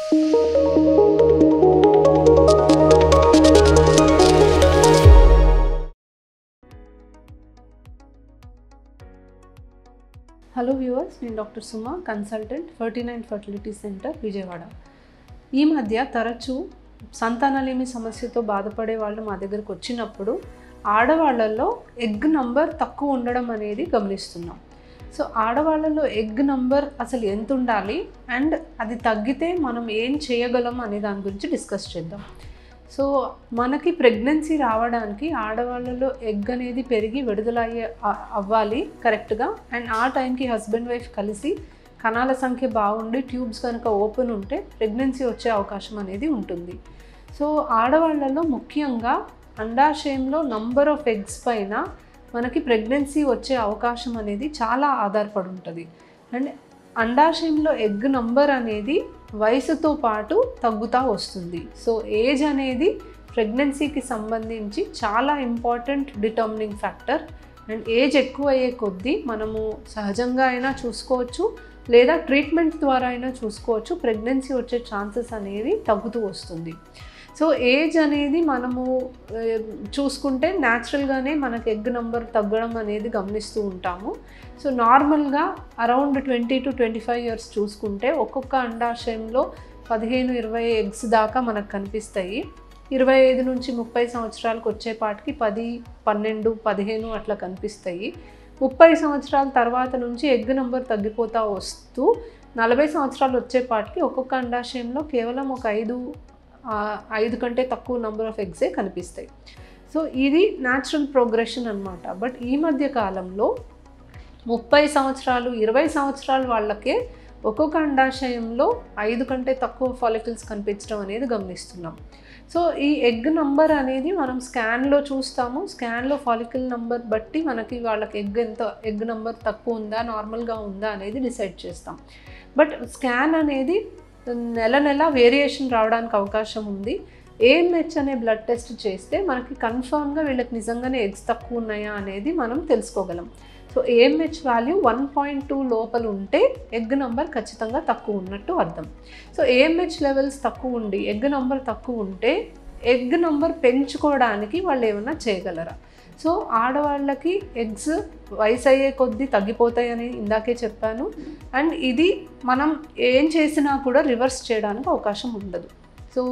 Hello viewers, నేను doctor సుమా, consultant 39 fertility centre Vijayawada. ఈ మధ్య తరచూ సంతానలేమి సమస్యతో బాధపడే వాళ్ళు మా దగ్గరకు వచ్చినప్పుడు ఆడవాళ్ళల్లో ఎగ్ నంబర్ తక్కువ ఉండడం అనేది గమనిస్తున్నాం. సో ఆడవాళ్ళలో ఎగ్ నంబర్ అసలు ఎంత ఉండాలి అండ్ అది తగ్గితే మనం ఏం చేయగలం అనే దాని గురించి డిస్కస్ చేద్దాం. సో మనకి ప్రెగ్నెన్సీ రావడానికి ఆడవాళ్ళలో ఎగ్ అనేది పెరిగి విడుదల అవ్వాలి కరెక్ట్గా, అండ్ ఆ టైంకి హస్బెండ్ వైఫ్ కలిసి కణాల సంఖ్య బాగుండి ట్యూబ్స్ కనుక ఓపెన్ ఉంటే ప్రెగ్నెన్సీ వచ్చే అవకాశం అనేది ఉంటుంది. సో ఆడవాళ్ళలో ముఖ్యంగా అండాశయంలో నంబర్ ఆఫ్ ఎగ్స్ పైన మనకి ప్రెగ్నెన్సీ వచ్చే అవకాశం అనేది చాలా ఆధారపడి ఉంటుంది. అండ్ అండాశయంలో ఎగ్ నంబర్ అనేది వయసుతో పాటు తగ్గుతూ వస్తుంది. సో ఏజ్ అనేది ప్రెగ్నెన్సీకి సంబంధించి చాలా important determining factor. And age ఎక్కువ అయ్యే కొద్దీ మనము సహజంగా అయినా చూసుకోవచ్చు, లేదా ట్రీట్మెంట్ ద్వారా అయినా చూసుకోవచ్చు, ప్రెగ్నెన్సీ వచ్చే ఛాన్సెస్ అనేవి తగ్గుతూ వస్తుంది. సో ఏజ్ అనేది మనము చూసుకుంటే న్యాచురల్గానే మనకు ఎగ్ నంబర్ తగ్గడం అనేది గమనిస్తూ ఉంటాము. సో నార్మల్గా అరౌండ్ 20 to 25 years చూసుకుంటే ఒక్కొక్క అండాశయంలో 15-20 ఎగ్స్ దాకా మనకు కనిపిస్తాయి. 25 నుంచి 30 సంవత్సరాలకు వచ్చేపాటికి 10, 12, 15 అట్లా కనిపిస్తాయి. 30 సంవత్సరాల తర్వాత నుంచి ఎగ్ నంబర్ తగ్గిపోతూ వస్తూ 40 సంవత్సరాలు వచ్చేపాటికి ఒక్కొక్క అండాశయంలో కేవలం ఒక 5 కంటే తక్కువ నెంబర్ ఆఫ్ ఎగ్సే కనిపిస్తాయి. సో ఇది న్యాచురల్ ప్రోగ్రెషన్ అనమాట. బట్ ఈ మధ్య కాలంలో 30 సంవత్సరాలు 20 సంవత్సరాల వాళ్ళకే ఒక్కొక్క అండాశయంలో 5 కంటే తక్కువ ఫాలికల్స్ కనిపించడం అనేది గమనిస్తున్నాం. సో ఈ ఎగ్ నంబర్ అనేది మనం స్కాన్లో చూస్తాము. స్కాన్లో ఫాలికల్ నంబర్ బట్టి మనకి వాళ్ళకి ఎగ్ నంబర్ తక్కువ ఉందా నార్మల్గా ఉందా అనేది డిసైడ్ చేస్తాం. బట్ స్కాన్ అనేది నెల వేరియేషన్ రావడానికి అవకాశం ఉంది. AMH అనే బ్లడ్ టెస్ట్ చేస్తే మనకి కన్ఫర్మ్గా వీళ్ళకి నిజంగానే ఎగ్స్ తక్కువ ఉన్నాయా అనేది మనం తెలుసుకోగలం. సో AMH వాల్యూ 1.2 లోపల ఉంటే ఎగ్ నంబర్ ఖచ్చితంగా తక్కువ ఉన్నట్టు అర్థం. సో AMH లెవెల్స్ తక్కువ ఉండి ఎగ్ నంబర్ తక్కువ ఉంటే ఎగ్ నంబర్ పెంచుకోవడానికి వాళ్ళు ఏమైనా చేయగలరా? సో ఆడవాళ్ళకి ఎగ్స్ వయసు అయ్యే కొద్దీ తగ్గిపోతాయని ఇందాకే చెప్పాను. అండ్ ఇది మనం ఏం చేసినా కూడా రివర్స్ చేయడానికి అవకాశం ఉండదు. సో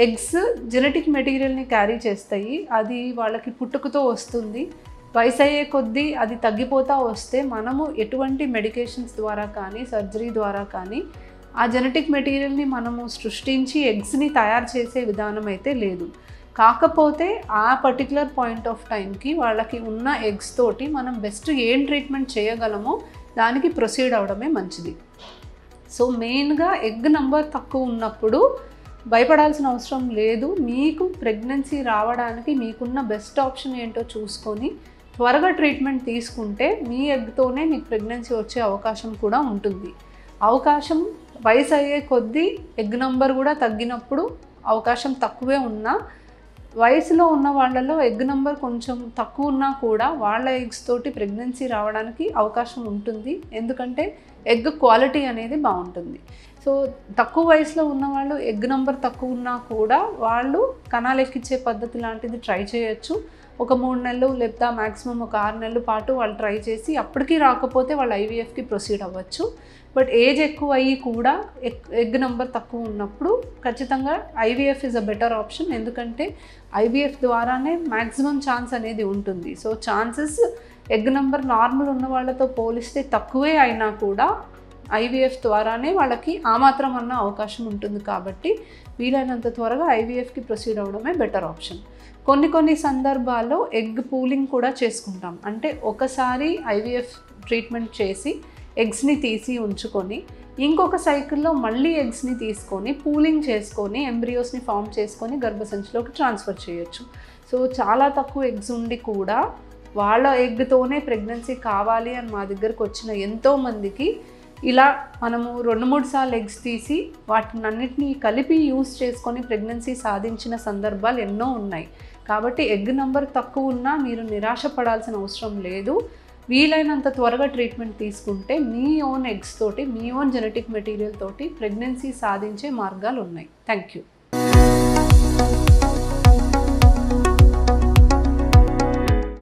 ఎగ్స్ జెనెటిక్ మెటీరియల్ని క్యారీ చేస్తాయి. అది వాళ్ళకి పుట్టుకతో వస్తుంది. వయసు అయ్యే కొద్దీ అది తగ్గిపోతూ వస్తే మనము ఎటువంటి మెడికేషన్స్ ద్వారా కానీ సర్జరీ ద్వారా కానీ ఆ జెనెటిక్ మెటీరియల్ని మనము సృష్టించి ఎగ్స్ని తయారు చేసే విధానం అయితే లేదు. కాకపోతే ఆ పర్టికులర్ పాయింట్ ఆఫ్ టైంకి వాళ్ళకి ఉన్న ఎగ్స్ తోటి మనం బెస్ట్ ఏం ట్రీట్మెంట్ చేయగలమో దానికి ప్రొసీడ్ అవడమే మంచిది. సో మెయిన్గా ఎగ్ నంబర్ తక్కువ ఉన్నప్పుడు భయపడాల్సిన అవసరం లేదు. మీకు ప్రెగ్నెన్సీ రావడానికి మీకున్న బెస్ట్ ఆప్షన్ ఏంటో చూసుకొని త్వరగా ట్రీట్మెంట్ తీసుకుంటే మీ ఎగ్తోనే మీకు ప్రెగ్నెన్సీ వచ్చే అవకాశం కూడా ఉంటుంది. అవకాశం వయసు అయ్యే కొద్దీ ఎగ్ నంబర్ కూడా తగ్గినప్పుడు అవకాశం తక్కువే ఉన్నా, వయసులో ఉన్న వాళ్ళలో ఎగ్ నంబర్ కొంచెం తక్కువ ఉన్నా కూడా వాళ్ళ ఎగ్స్ తోటి ప్రెగ్నెన్సీ రావడానికి అవకాశం ఉంటుంది. ఎందుకంటే ఎగ్ క్వాలిటీ అనేది బాగుంటుంది. సో తక్కువ వయసులో ఉన్నవాళ్ళు ఎగ్ నంబర్ తక్కువ ఉన్నా కూడా వాళ్ళు కణాలు ఎక్కించే పద్ధతి లాంటిది ట్రై చేయొచ్చు. ఒక 3 నెలలు లేదా మ్యాక్సిమం ఒక 6 నెలల పాటు వాళ్ళు ట్రై చేసి అప్పటికీ రాకపోతే వాళ్ళు IVFకి ప్రొసీడ్ అవ్వచ్చు. బట్ ఏజ్ ఎక్కువ అయ్యి కూడా ఎగ్ నంబర్ తక్కువ ఉన్నప్పుడు ఖచ్చితంగా IVF is a better option. ఎందుకంటే IVF ద్వారానే మ్యాక్సిమం ఛాన్స్ అనేది ఉంటుంది. So chances egg number normal ఉన్న వాళ్ళతో పోలిస్తే తక్కువే అయినా కూడా IVF ద్వారానే వాళ్ళకి ఆ మాత్రం అన్న అవకాశం ఉంటుంది. కాబట్టి వీలైనంత త్వరగా IVFకి ప్రొసీడ్ అవ్వడమే బెటర్ ఆప్షన్. కొన్ని సందర్భాల్లో ఎగ్ పూలింగ్ కూడా చేసుకుంటాం. అంటే ఒకసారి IVF ట్రీట్మెంట్ చేసి ఎగ్స్ని తీసి ఉంచుకొని ఇంకొక సైకిల్లో మళ్ళీ ఎగ్స్ని తీసుకొని పూలింగ్ చేసుకొని ఎంబ్రియోస్ని ఫామ్ చేసుకొని గర్భసంచిలోకి ట్రాన్స్ఫర్ చేయొచ్చు. సో చాలా తక్కువ ఎగ్స్ ఉండి కూడా వాళ్ళ ఎగ్తోనే ప్రెగ్నెన్సీ కావాలి అని మా దగ్గరకు వచ్చిన ఎంతోమందికి ఇలా మనము 2-3 సార్లు ఎగ్స్ తీసి వాటినన్నిటినీ కలిపి యూస్ చేసుకొని ప్రెగ్నెన్సీ సాధించిన సందర్భాలు ఎన్నో ఉన్నాయి. కాబట్టి ఎగ్ నంబర్ తక్కువ ఉన్నా మీరు నిరాశ పడాల్సిన అవసరం లేదు. వీలైనంత త్వరగా ట్రీట్మెంట్ తీసుకుంటే మీ ఓన్ ఎగ్స్ తోటి, మీ ఓన్ జెనెటిక్ మెటీరియల్ తోటి ప్రెగ్నెన్సీ సాధించే మార్గాలు ఉన్నాయి. Thank you.